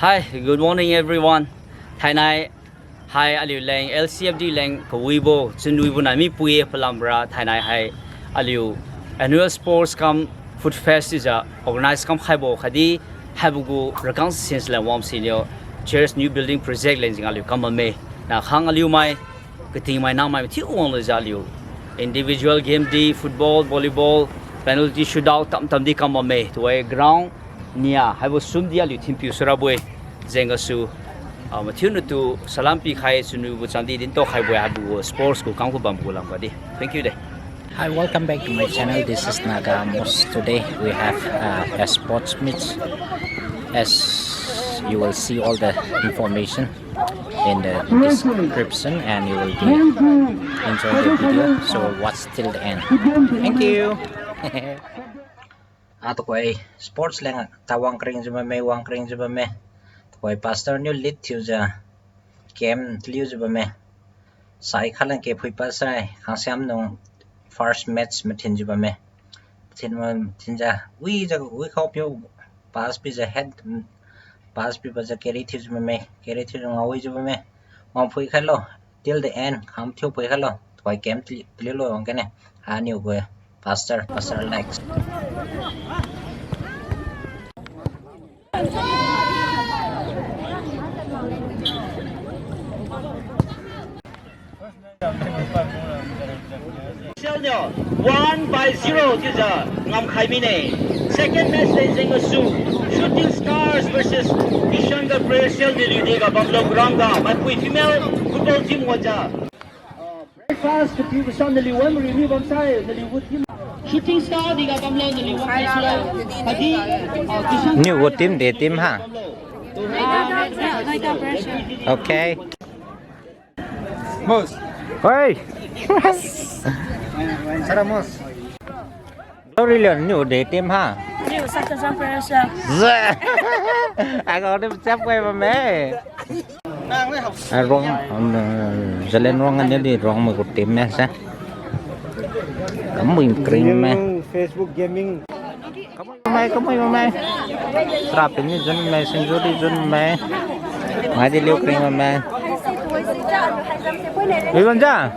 Hi, good morning everyone. Thai nai hi aliu lang LCFD lang kawibo chinui bunami puye palambra Thai nai hi aliu annual sports kam food fest is a organized kam khaibo khadi habugu rakang since la wam senior chairs new building project lang jing aliu kam me na khang aliu mai keting mai na mai thi ong le ja aliu individual game di football volleyball penalty shootout tam di kam me to a ground nia haibo sum dia aliu thim piu suraboy zenga su Matthew to Salampi Kai Sunu Sandi Dinto Habu sports ko Kanku Bambulam Badi. Thank you. Hi, welcome back to my channel. This is NAGA AMOS. Today we have a sports meet. As you will see all the information in the description and you will be enjoy the video. So watch till the end. Thank you. Ato ko ay sports lang tawang kring juma may wang kring juma may. Why pastor new lit tuja kem tliu juba me sai khalan ke phui pasai khasiam nong first match mathin juba me tinja we hope you pass be the head pass be ba carry thu juba me carry thu ngawi juba me ngom phui khalo till the end kham thu phui khalo why kem tliu lo ong kene ha new go pastor next Selnyo 1-0 tiza ngam khaimine. Second match they sing a shooting stars versus Ishanga Prayer Sel Diludega Banglo Granga. My female football team waja. Breakfast to people son the Liwan review bang sai the Liwood team. Shooting star diga Banglo the Liwan Hadi new what team de team ha. Okay. Mos. Hey. Saramos. Sorry learn new de team ha. New second pressure. I got them step way mà mẹ. Wrong lên wrong anh đi wrong mà của team mẹ sao? Cấm mình cream mẹ. Facebook gaming. Come mày. Trap ini dân mẹ sinh rồi đi dân mẹ. Mai đi liêu cream mà mẹ. Quý văn ra.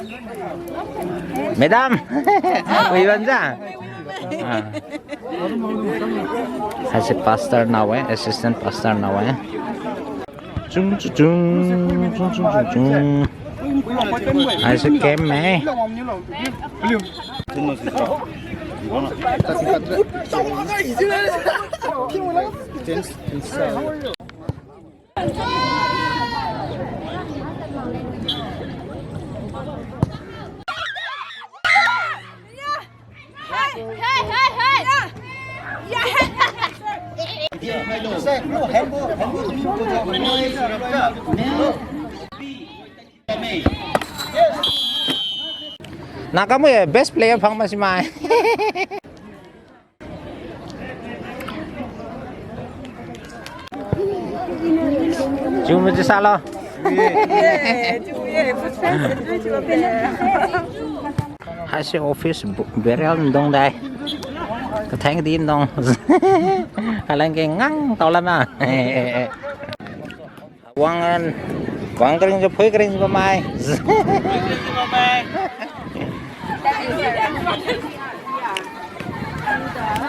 Madam. Quý văn ra. As a pastor now, assistant pastor now, As a game, Nah, kamu ya best player Bang Mas Mai. Cuma je salah. Hasil office berial dong dai. Cái tháng đi dong. Kalian cái ngang tao lắm à. Quang kering cho phơi kering cho mai.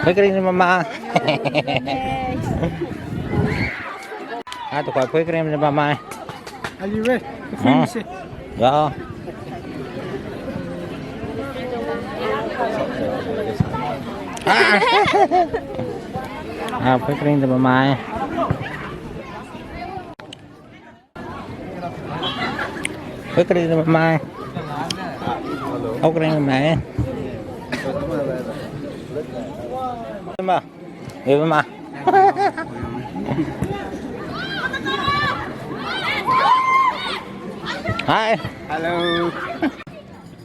Phơi kering cho mama. Tụi coi phơi kering cho mama. Are you ready? Dạ. Phơi kering cho mama. Phơi kering cho mama. Ốc kering cho mẹ. Mà. Yêu mà. Hi. Hello.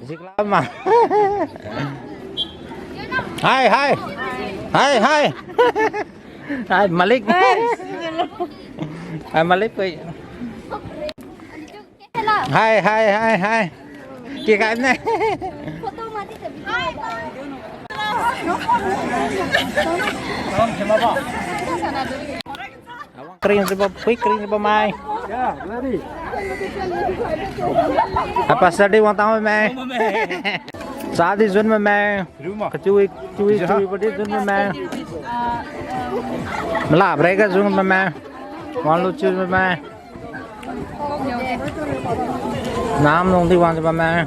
Dịch lắm mà. Hi. Hi Malik. Hi Malik. Hi. Kìa cái này. Không, kering sebab mai. Yeah, ready. Apa tadi wang tahu mai? Saat di zon mai. Kecui pada zon mai. Melap mereka zon mai. Wang lucu mai. Nam nong di wang sebab mai.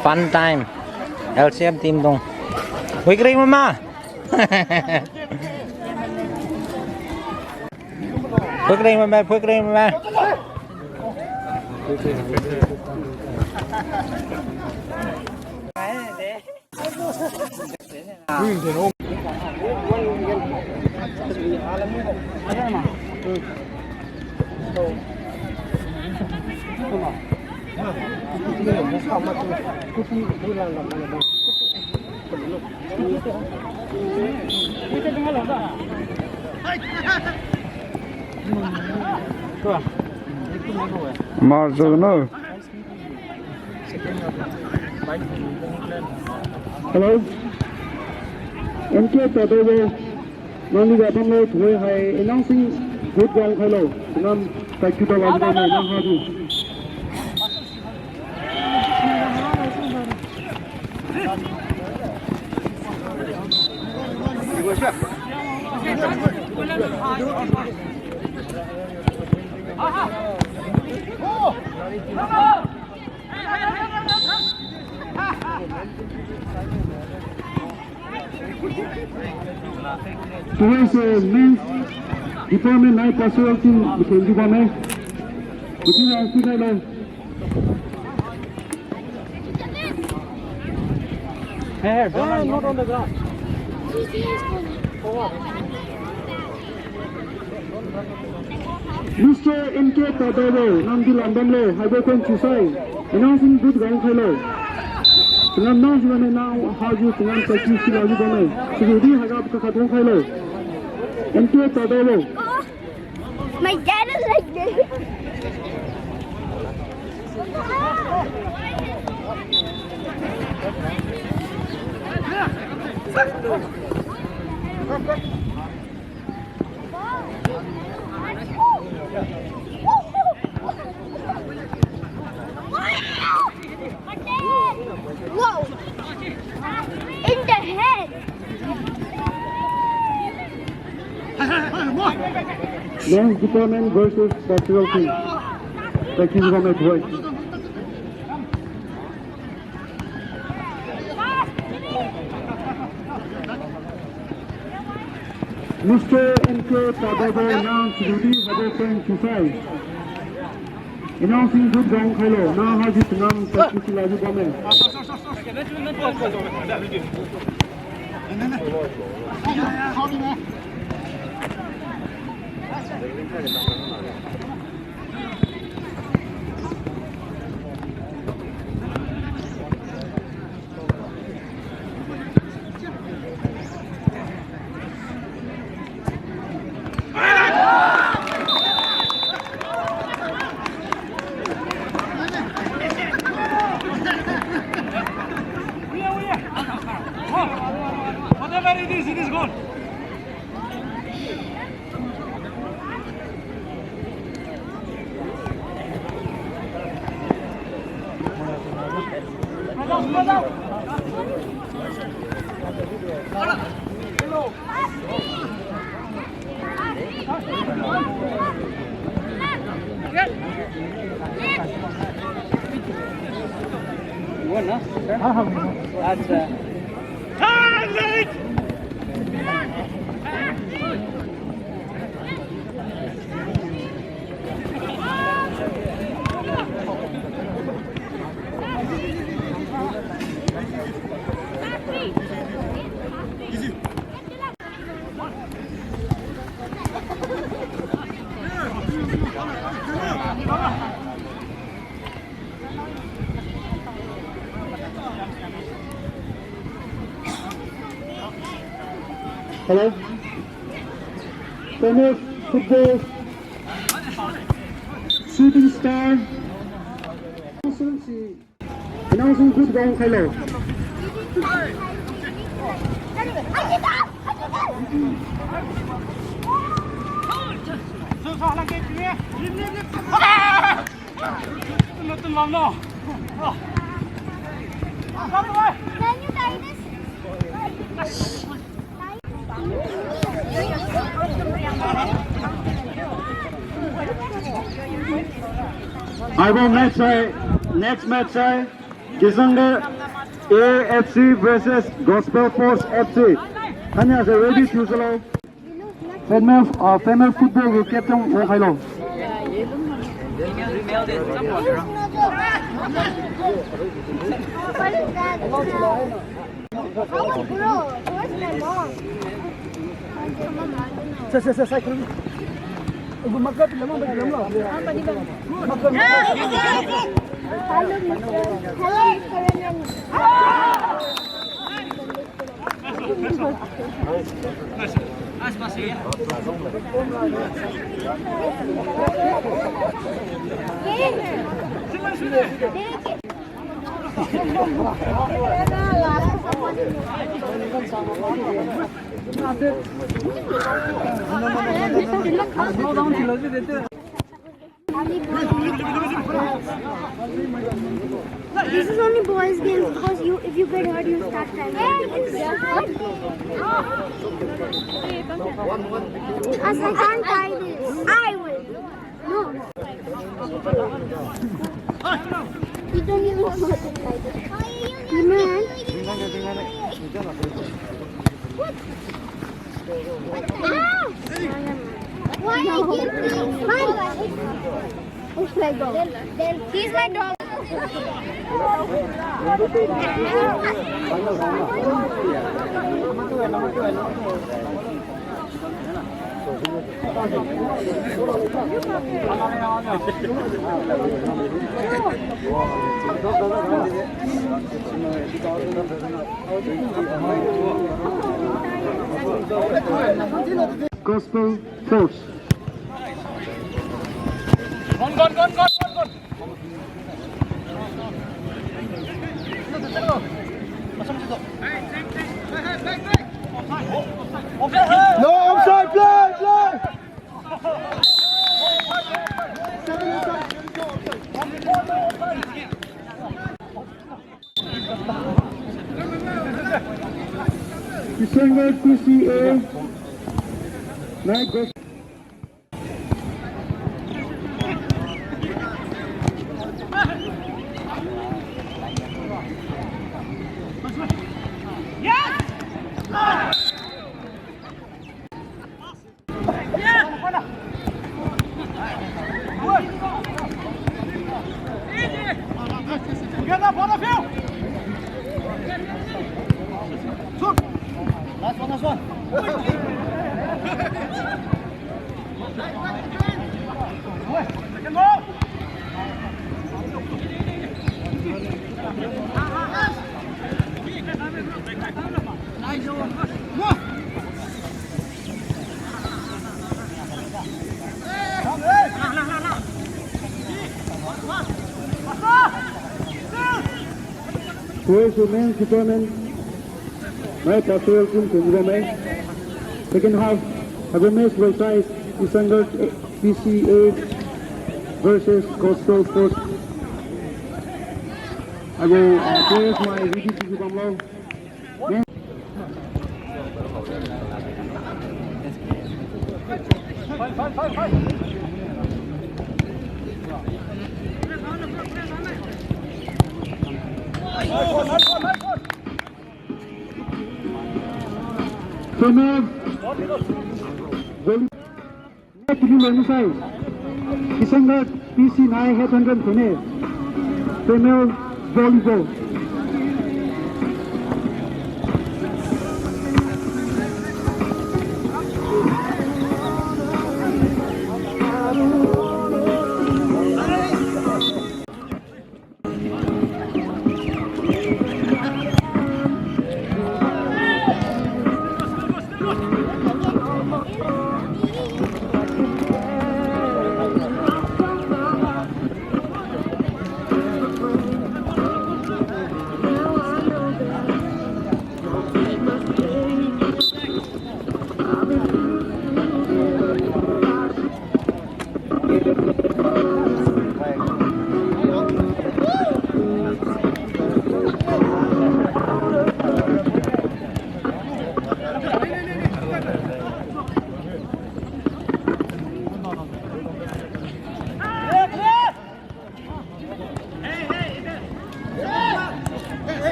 Fun time. LCFD team dong. Wih kering mama. Phước đi mà Phước đi mà Marzo. Hello. MK Tadobo. Nani Gapamo Toy High announcing good gang hello. Nam Takuta Wagana Nam Hadu. Today's men's department night pastoral team can do one. Between our two hello. Hey, not on the ground. Mr. MK Tadobo, Namdi Lambamlo, Hibokon Chusai, announcing good gang hello. Sinam now you now how you can take you to the government. So you do have a Katon hello. MK Tadobo. My dad is like this. Whoa! In the head! Men's department versus pastoral team. Take you government voice. Mr. MK Tadobo announced duty Hibokon Chusai. Announcing good gang hello. Now how you can take you to the government. Whatever it is gone. Hello? Tennis, football, shooting star, announcing good gang hello. Can you tie this? I will next match है Kisanga AFC versus Gospel Force FC. Hanya se ready to solo. Female football will captain o hello. What is that? Oh, bro, where's my mom? This is only boys' game because if you get hurt, you start time. As I can't tie this. I will. No. You don't even know how to tie this. You man. Why no. Where's my dog? He's my dog. Gospel Force. No offside, play. December PCA. NAGA. Where's the main tournament? Right, pastoral team to Liangmai. Second half, have a match will size December PCA versus Gospel Force. I will praise my VD to come low. Female volley. Next team on the side. December PC9 headhunter female volleyball.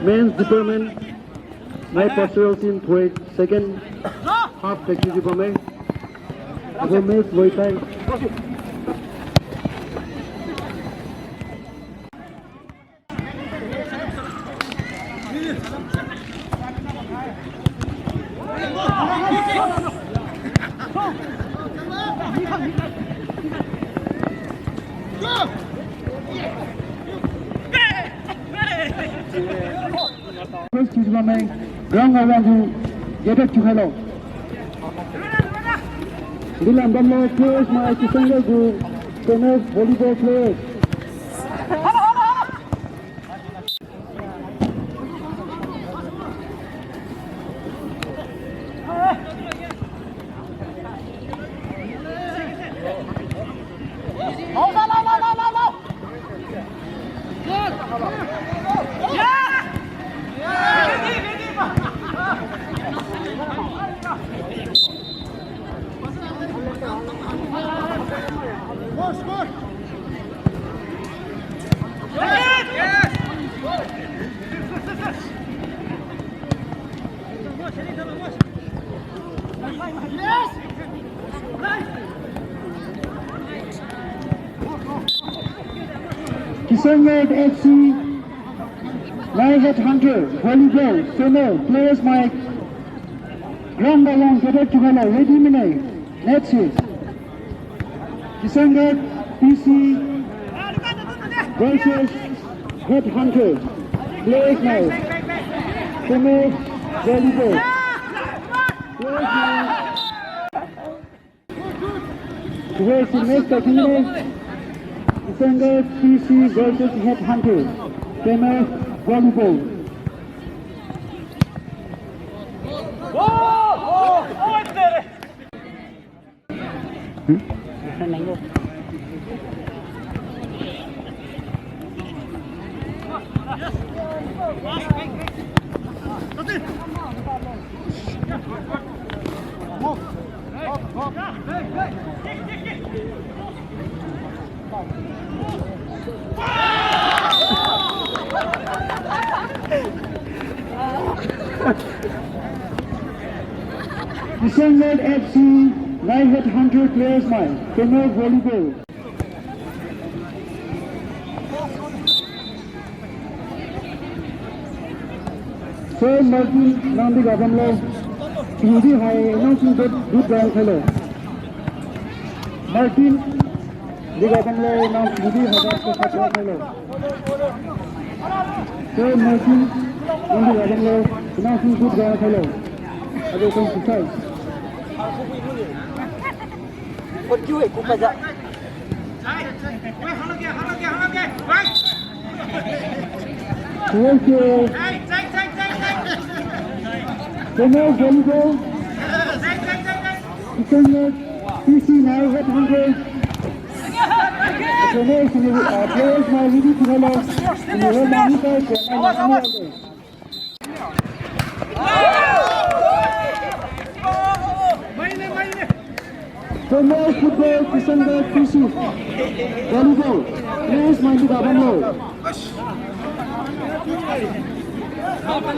Men's department, my pastoral team played second half technique for me. Ago match Voitai. First to the main, ground around to get it to hello. Liangmai players, my Kisangal to tennis volleyball players. Kisangal FC, NAGA Hunter, volleyball, female, players Mike, ground along, get it together, ready minute, next is Kisangal PC versus Head Hunter, players now, female, volleyball, players now, towards the next minute. Kisangal PC versus Head Hunter, female volleyball. Kisangal FC, NAGA Hunter players mine, female volleyball. Sir Martin Nandi Gagamlo, Shri High announcing that good round fellow. Martin Gagamlo announced Shri High fellow. Sir Martin Nandi Gagamlo announcing good round fellow. Ago kung susay. Female volleyball. Kisangal PC now Head Hunter. Players now ready to hello. And you will monitor Female football, Kisangal PC. Volleyball. Players mind the Abamlo. Kisangal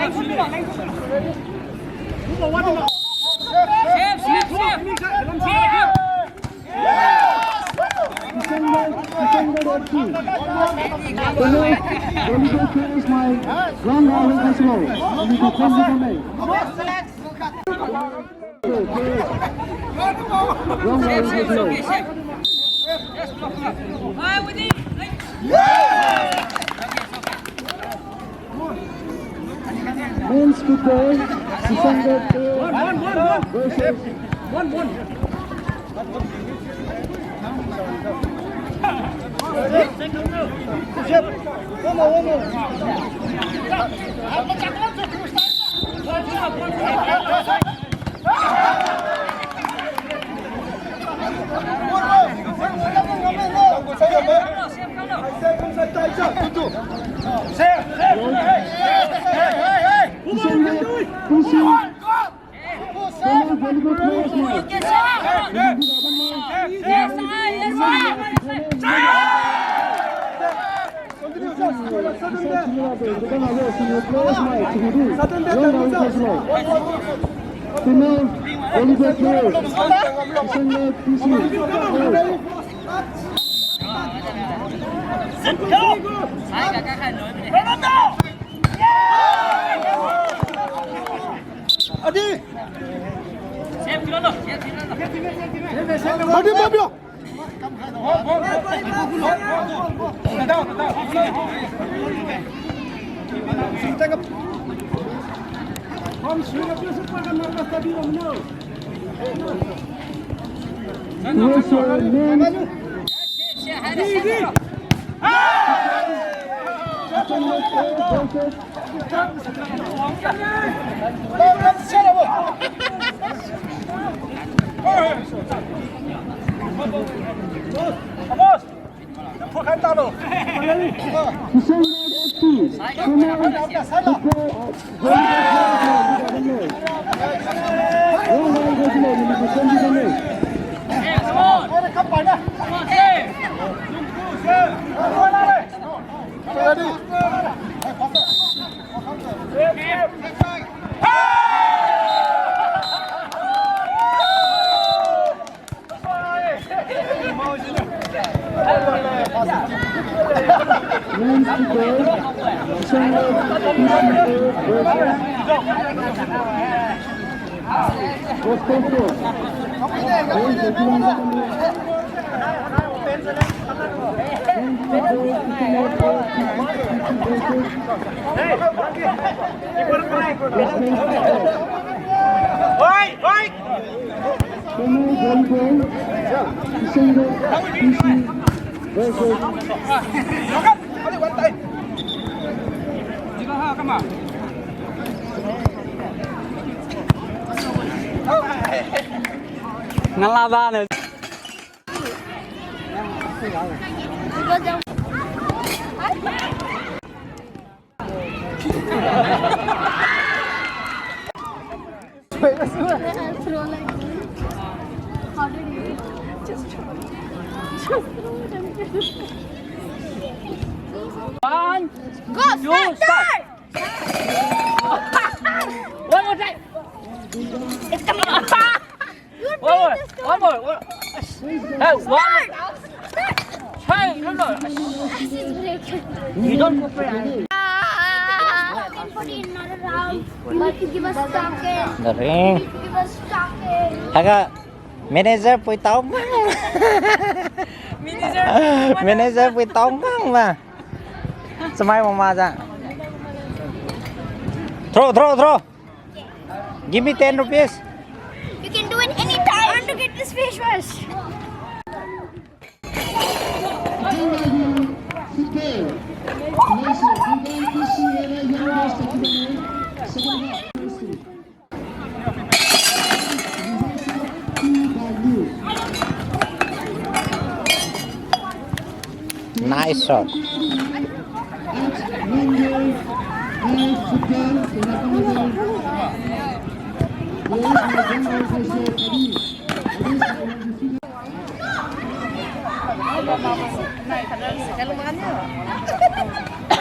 FC. Female volleyball players mind ground round as well. And you can come with me. Men's football, Kisangal versus Ngalaban How did you just throw them? One, Go, start! one more time. It's coming up. One more. Hey, one. Hey, no. You don't go for it. Put it in another round. You need to give us stockings. The ring. You need to give us stockings. Haga manager pui tao mang. Manager pui tao mang mà. Samai mama ra. Throw. Give me 10 rupees. You can do it anytime. I want to get this face wash. Nice shot.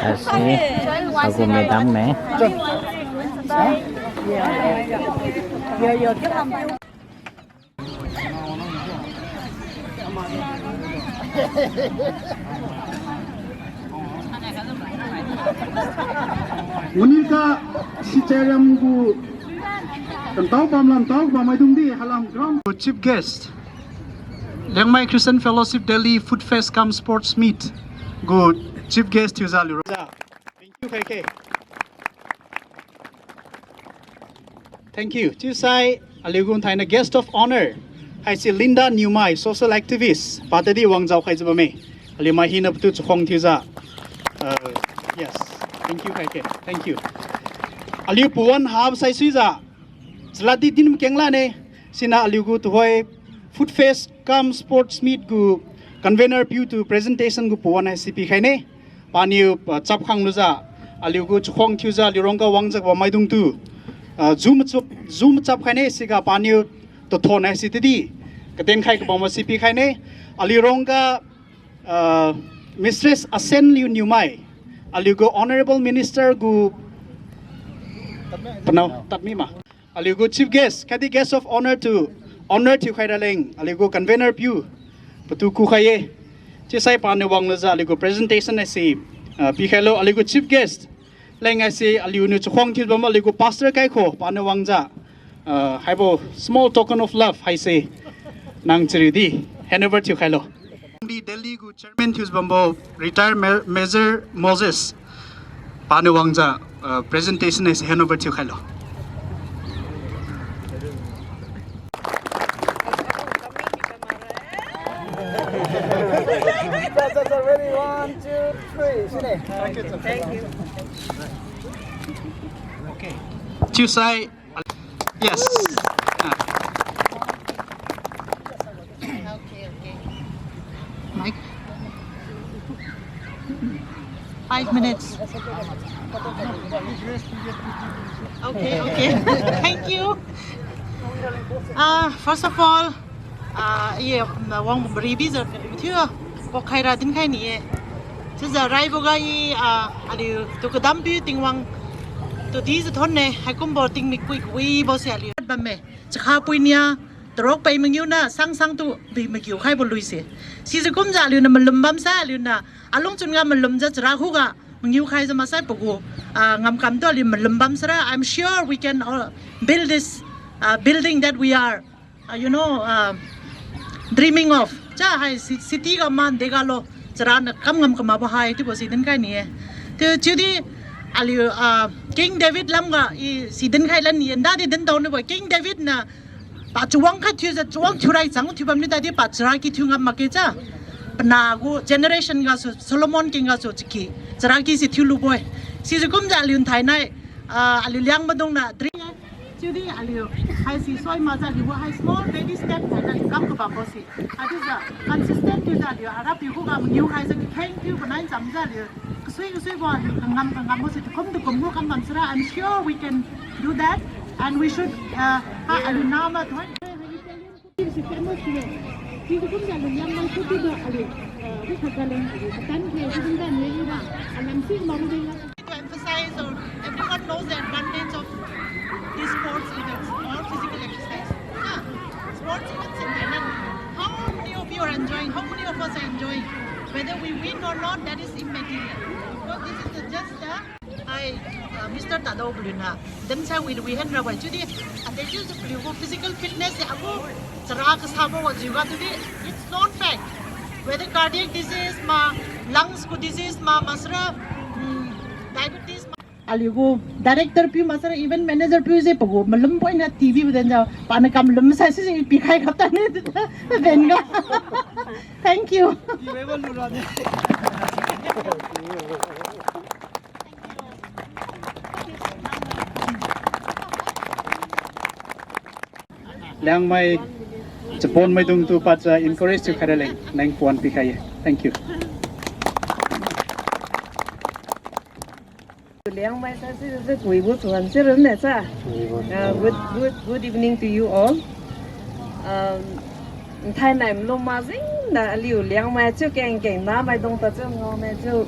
Así, aku medam meh. Unika si Cheram gu tau pam mai dung di halam ground chief guest Liangmai Christian Fellowship Delhi Food Fest cum Sports Meet. Good chief guest Yuzalu. Thank you, KK. Thank you. Tusai Aligun Taina guest of honor. I see Linda Liangmai, social activist. Patadi Wang Zhao Kai Zbame. Alimai Hina Ptu Chong Tuza. Yes. Thank you, KK. Thank you. Aliu Puan Hab Sai Suiza. Zlati Din Kenglane. Sina Aligu Tuhoi Food Fest cum Sports Meet gu convener Pew to presentation gu Puan ICP Kaine. Paniu Chap Khang Luza. Aliu gu Chong Tuza Lironga Wangzak Wamaidung tu. Zoom Chap Kaine Siga Paniu to Ton ICTD. Katen Kai Bama CP Kaine. Alironga Mistress Asen Liangmai. aliu go honorable minister gu panau tatmi ma aliu go chief guest kadi guest of honor to honor tu khaira leng aliu go convener pu patu ku khaye che sai pa ne wang la za aliu go presentation ai si pi khalo aliu go chief guest leng ai si aliu nu chkhong thil bam aliu go pastor kai kho pa ne wang za haibo small token of love hai se nang chiri di hand over to khalo the Delhi gu chairman thus bambo retired Major Moses panu wangja presentation is hand over to khalo Thank you. okay Chusai yes Okay. Mike. 5 minutes. Okay. Thank you. First of all, wong beribi giờ thưa có khai ra tin khai nè. Chứ giờ rai vô gai aliu tôi có đam bi tình wang tôi tí giờ thôn này hay cũng bỏ tình mình quy bao xe aliu ba mẹ chắc ha pui nia trok bay mình yêu na sang tu bị mình yêu khai bỏ lui xe si giờ cũng giờ aliu na mình lùm bám sa aliu na along chun ngam mình lùm giờ chả khu ga mình yêu khai giờ mà sai bọc ngam cam tu aliu mình lùm bám sa I'm sure we can build this building that we are dreaming of cha hai city ga man dega lo chara na kam ngam kama ba hai ti bo si den kai ni te chudi aliu King David lam ga I si den khai lan ni da di den daw ne bo King David na pa chuang kha thu za chuang thurai chang thu bam ni da di pa chara ki thu ngam ma ke cha pana go generation ga Solomon king ga so chiki chara ki si thu lu boy si ju kum ja aliu thai nai aliu liang ma dong na chudi aliu hai si soi ma za li wa hai small baby step na kam ko ba bo si adu za consistent tu za liu ara pi ko ga new hai za thank you ba nai jam za liu sui wa ngam bo si kom tu kom ko kam bam sra I'm sure we can do that and we should aliu na ma thoi si famous here si ko kum ja lu yang mang tu do aliu ri kha ga leng tan ke si ding ga ne yu ba alam si ma ru ding to emphasize or everyone knows the advantage of these sports events or physical exercise. Sports events in Thailand, how many of you are enjoying, how many of us are enjoying? Whether we win or not, that is immaterial. Because this is just Mr. Tado Bluna. Then say we had Rabbi Judy, and they use the physical fitness, it's known fact. Whether cardiac disease, lungs disease, masra, diabetes, aliu director pu masara event manager pu je pago malum point na TV buden ja pan kam lum sa si pi khai khata ne benga thank you Liangmai Japon mai dung tu pat encourage tu khaira leng nang puan pi khai thank you Liangmai sa si kui bu tuan si ren ne sa. Good evening to you all. Thai nai lo ma jing na liu Liangmai chu keng na mai dong ta chu ngo me chu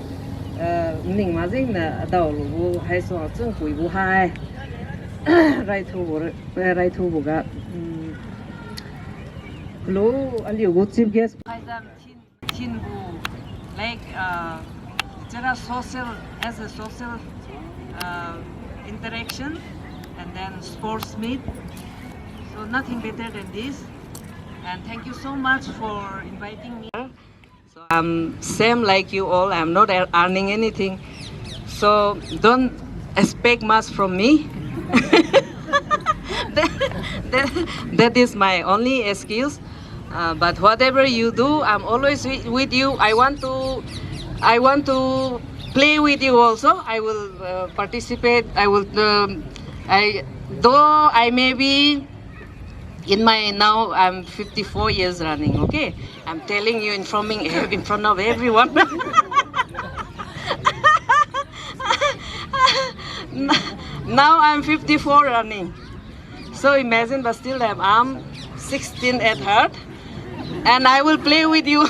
ning ma jing na dao lu bu hai so chu kui bu hai. Rai thu bu ga. Lo liu bu chief guest. Hai dam chin bu like social as a social interaction and then sports meet, so nothing better than this, and thank you so much for inviting me. So I'm same like you all, I'm not earning anything, so don't expect much from me. that is my only excuse, but whatever you do, I'm always with you. I want to play with you also. I will participate. I will. Though I may be now I'm 54 years running. Okay, I'm telling you in front of everyone. Now I'm 54 running. So imagine, but still I'm 16 at heart, and I will play with you.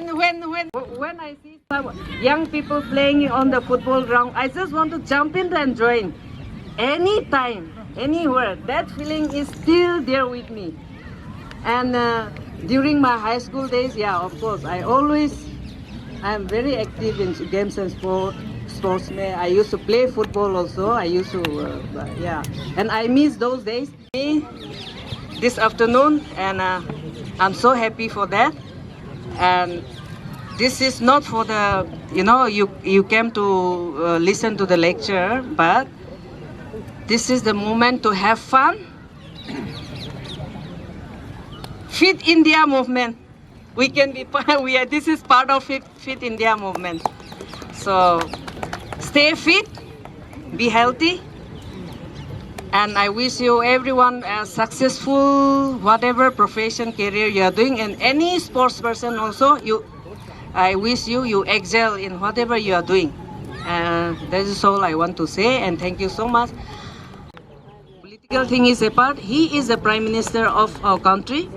when I see some young people playing on the football ground, I just want to jump in and join. Anytime, anywhere. That feeling is still there with me. And during my high school days, yeah, of course, I'm very active in games and sportsman. I used to play football also. I used to, yeah, and I miss those days. This afternoon, and I'm so happy for that. And this is not for the, you came to listen to the lecture, but this is the moment to have fun. Fit India movement. We can be this is part of Fit India movement. So stay fit, be healthy, and I wish you everyone a successful whatever profession career you are doing, and any sports person also. I wish you excel in whatever you are doing. That is all I want to say, and thank you so much. Political thing is apart. He is the Prime Minister of our country.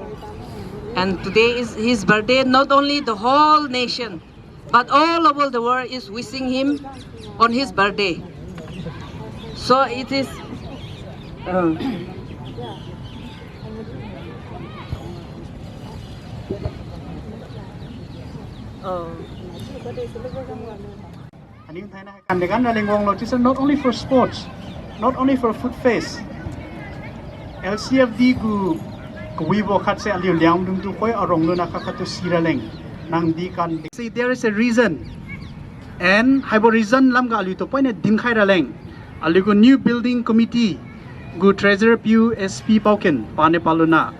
And today is his birthday. Not only the whole nation, but all over the world is wishing him on his birthday. So it is. Not only for sports, not only for food fest. LCFD Weibo khat se aliu liang dung tu koi arong lu na khatu siraleng nang di kan say there is a reason, and haibo reason lam ga aliu to point din khai raleng aliu go new building committee go treasurer pu sp pauken pane paluna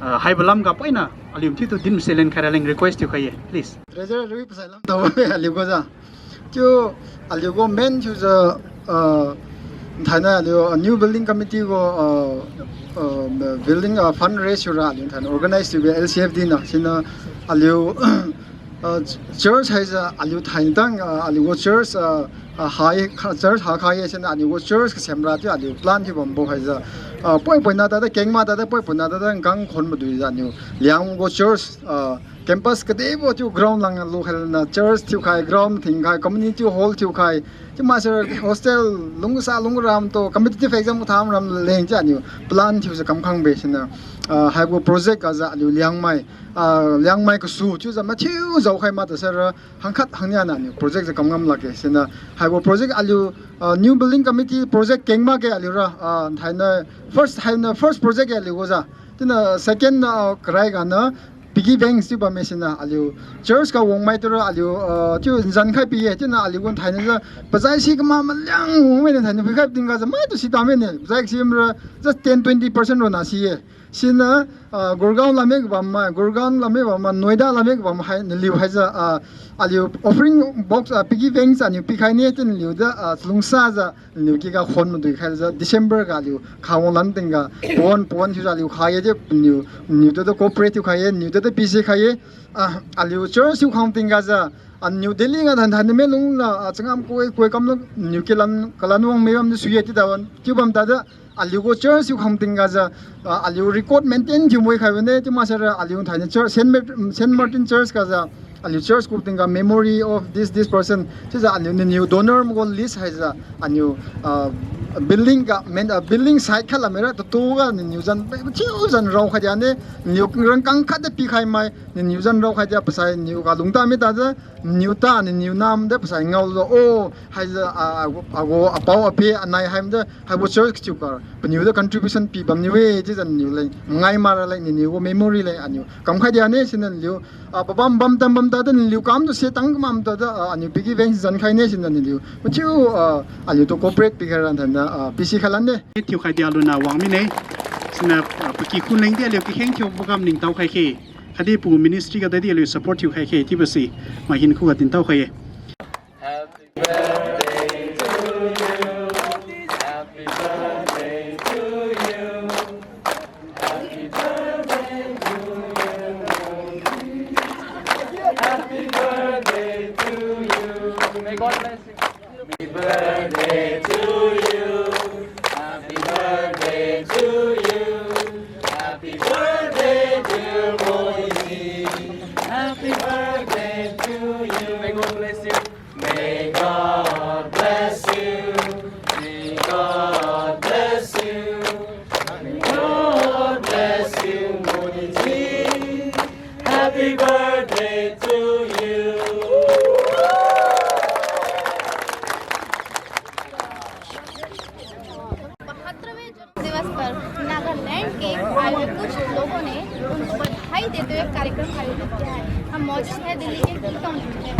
haibo lam ga poina aliu thi to din selen khai raleng request tu khai please treasurer rui pasai lam to aliu go ja chu aliu go men chu the thana aliu new building committee go building a fundraiser organized by LCFD na sina aliu church has aliu thaintang aliu church high church ha khai sina aliu church semra ti aliu plan thi bombo has poi na da kengma da poi na da gang khon ma dui janu liang go church campus ka de bo chu ground lang lo khal na church thu khai ground thing khai community hall thu khai chứ mà sir hostel lung sa lung ram to competitive exam tham ram leng cha ni plan thu sa kam khang be sina hai go project as a liangmai ko su chu za ma thiu zo khai ma ta sir hang khat hang nya na ni project sa kam ngam la ke sina hai go project alu new building committee project kengma ke alu ra thaina first project ke alu go za tina second krai ga na piggy banks tu ba mesina aliu church ka wong mai tro aliu chu zan khai pi ye tina aliu gon thaina za bazai si ka ma malyang wong mai thaina phi khai tinga za mai tu si ta me ne bazai sim ra just 10-20% ro na si ye sina gurgaon lame ba ma noida lame ba ma hai liu hai za aliu offering box piggy banks ani pi khai ne tin liu da lungsa za liu ki ka khon mu dui khai za december ga liu khawon lan tinga pon chu za liu khai ye new to cooperative khai ye new to pc khai ye aliu church su kham tinga za new delhi ga than me lung na changam koi kam new kelan kalanwang me am su ye ti da ki bam da aliu go church su kham tinga za aliu record maintain ki moi khai ne ti ma sar aliu thaina church Saint Martin church ka za aliu church ko tinga memory of this person ti za aliu new donor mo list hai za aliu building ka building site khala mera to ga new jan chiu jan rau kha ja ne new rang kang kha de pi khai mai new jan rau kha ja pasai new ka lungta me ta za new ta new nam de pasai ngau zo o hai za ago apau ape anai haim de hai bo church chu ka new the contribution pi bam new we ji jan new lai ngai mara lai new go memory lai anu kam kha ja ne sin liu babam bam tam bam ta de liu kam to se tang mam ta da anu bigi veng jan khai ne sin liu chiu aliu to corporate pi kharan than PC khalan ne thiu khai dia luna wang mi nei sina paki khun leng dia liu ki heng thiu bukam ning tau khai ke khadi pu ministry ka dia liu support thiu khai ke ti basi ma hin khu ka tin tau khai Happy birthday to you. Happy birthday to you. Happy birthday to you. Happy birthday to you. May God bless you. Happy birthday to you. Happy birthday to you. Happy birthday, dear Moise. Happy birthday. Land के कुछ लोगों ने उनको बधाई देते हुए कार्यक्रम आयोजित किया है। हम मौजूद हैं दिल्ली के कीटाउन में।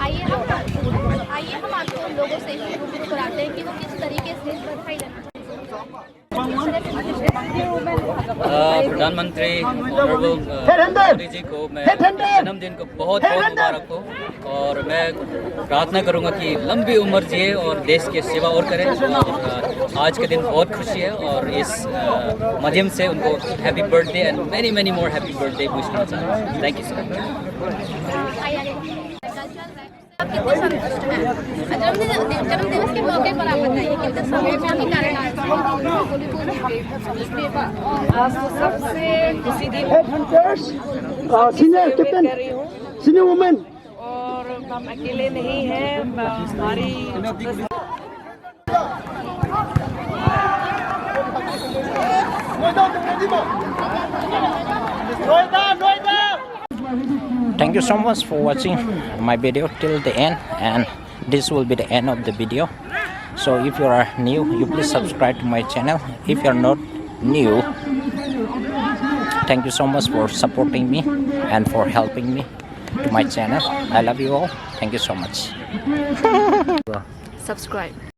आइए हम आपको लोगों से रूबरू कराते हैं कि वो किस तरीके से बधाई देना प्रधानमंत्री मोदी जी को मैं जन्मदिन को बहुत बहुत मुबारक हो और मैं प्रार्थना करूंगा कि लंबी उम्र जिए और देश की सेवा और करें। और आज के दिन बहुत खुशी है और इस माध्यम से उनको happy birthday and many many more happy birthday wish करना चाहता हूँ। Thank you so much. आप कितने संतुष्ट हैं? जन्म दिवस के मौके पर आप बताइए कितने समय में आपकी कार्यकाल आज तो सबसे खुशी दिन सीनियर कैप्टन, सीनियर वुमेन, और हम अकेले नहीं हैं। हमारी Thank you so much for watching my video till the end, and this will be the end of the video. So if you are new, you please subscribe to my channel. If you are not new, thank you so much for supporting me and for helping me to my channel. I love you all. Thank you so much. subscribe.